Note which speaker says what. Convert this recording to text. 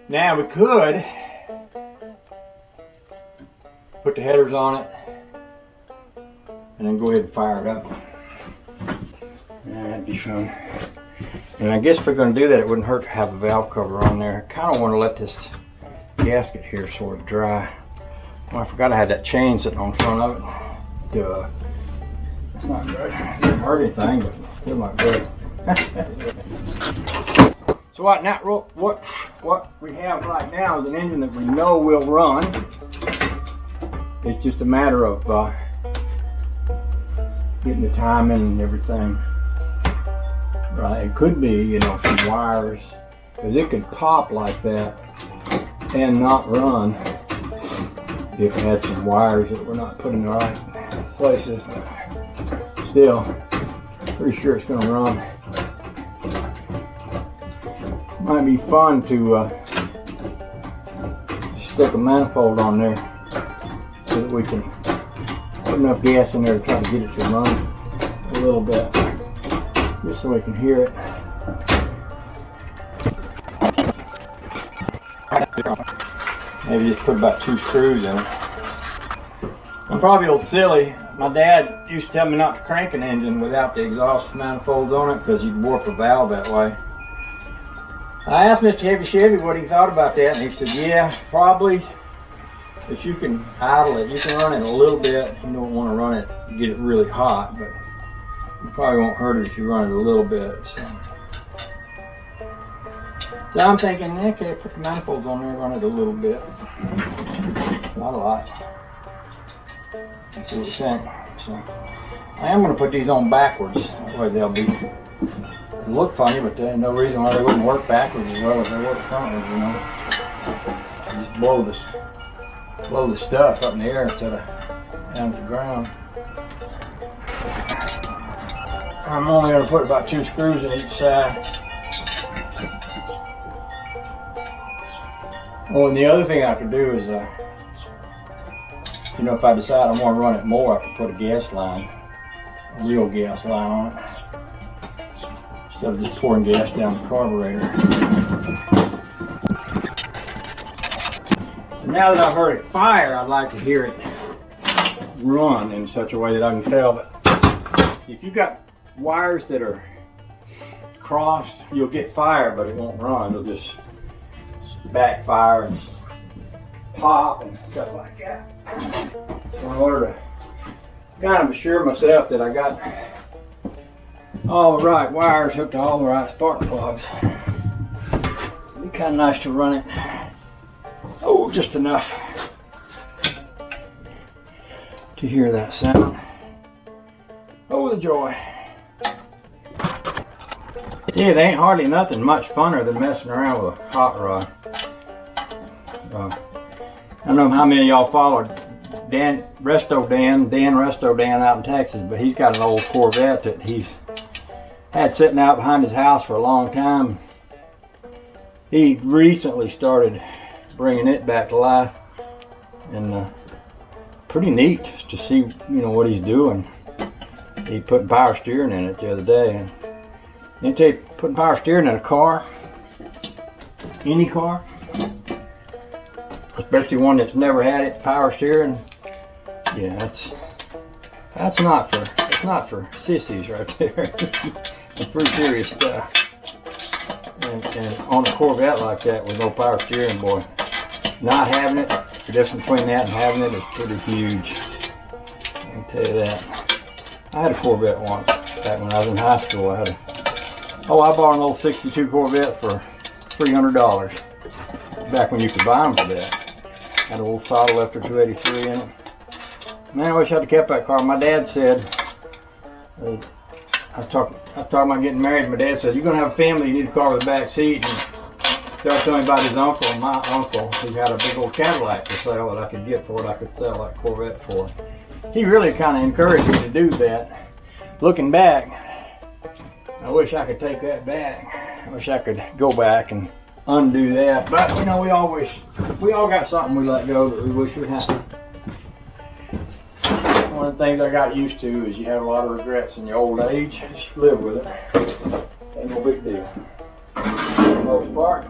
Speaker 1: Now we could put the headers on it and then go ahead and fire it up. Yeah, that'd be fun. And I guess if we're going to do that, it wouldn't hurt to have a valve cover on there. I kind of want to let this gasket here sort of dry. Oh, I forgot I had that chain sitting on front of it. Duh. It's not good. It doesn't hurt anything, but still not good. So what we have right now is an engine that we know will run. It's just a matter of getting the timing and everything right. It could be, you know, some wires, because it could pop like that and not run if it had some wires that were not put in the right places. But still, pretty sure it's going to run. Might be fun to stick a manifold on there so that we can put enough gas in there to try to get it to run a little bit, just so we can hear it. Maybe just put about 2 screws in it. I'm probably a little silly. My dad used to tell me not to crank an engine without the exhaust manifolds on it because you'd warp a valve that way. I asked Mr. Heavy Chevy what he thought about that, and he said, yeah, probably, but you can idle it. You can run it a little bit. You don't want to run it, get it really hot, but you probably won't hurt it if you run it a little bit. So I'm thinking, okay, put the manifolds on there, run it a little bit. Not a lot. See what you think. So I am going to put these on backwards. That way they'll look funny, but there's no reason why they wouldn't work backwards as well as they work frontwards, you know. Just blow the stuff up in the air instead of down to the ground. I'm only going to put about 2 screws in each side. Oh, and the other thing I could do is, you know, if I decide I want to run it more, I can put a gas line, a real gas line on it, instead of just pouring gas down the carburetor. And now that I've heard it fire, I'd like to hear it run in such a way that I can tell that if you've got wires that are crossed, you'll get fire, but it won't run. It'll just backfire and pop and stuff like that. So in order to kind of assure myself that I got all the right wires hooked to all the right spark plugs, it'd be kind of nice to run it, oh, just enough to hear that sound. Oh, the joy. Yeah, they ain't hardly nothing much funner than messing around with a hot rod. I don't know how many of y'all followed Dan Resto Dan out in Texas, but he's got an old Corvette that he's had sitting out behind his house for a long time. He recently started bringing it back to life, and pretty neat to see, you know, what he's doing. He put power steering in it the other day, and I tell you, putting power steering in a car, any car, especially one that's never had it, power steering, yeah, that's not for sissies right there. It's pretty serious stuff. And on a Corvette like that with no power steering, boy, not having it, the difference between that and having it is pretty huge. I can tell you that. I had a Corvette once back when I was in high school. I bought an old '62 Corvette for $300 back when you could buy them for that. Had a little Solid Lifter 283 in it. Man, I wish I'd have kept that car. My dad said, I was talking about getting married. My dad said, you're going to have a family, you need a car with a back seat. And started telling me about his uncle, and my uncle, who had a big old Cadillac for sale that I could get for what I could sell that Corvette for. He really kind of encouraged me to do that. Looking back, I wish I could take that back. I wish I could go back and undo that. But, you know, we all got something we let go that we wish we hadn't. One of the things I got used to is you have a lot of regrets in your old age. Just live with it. Ain't no big deal. For the most part.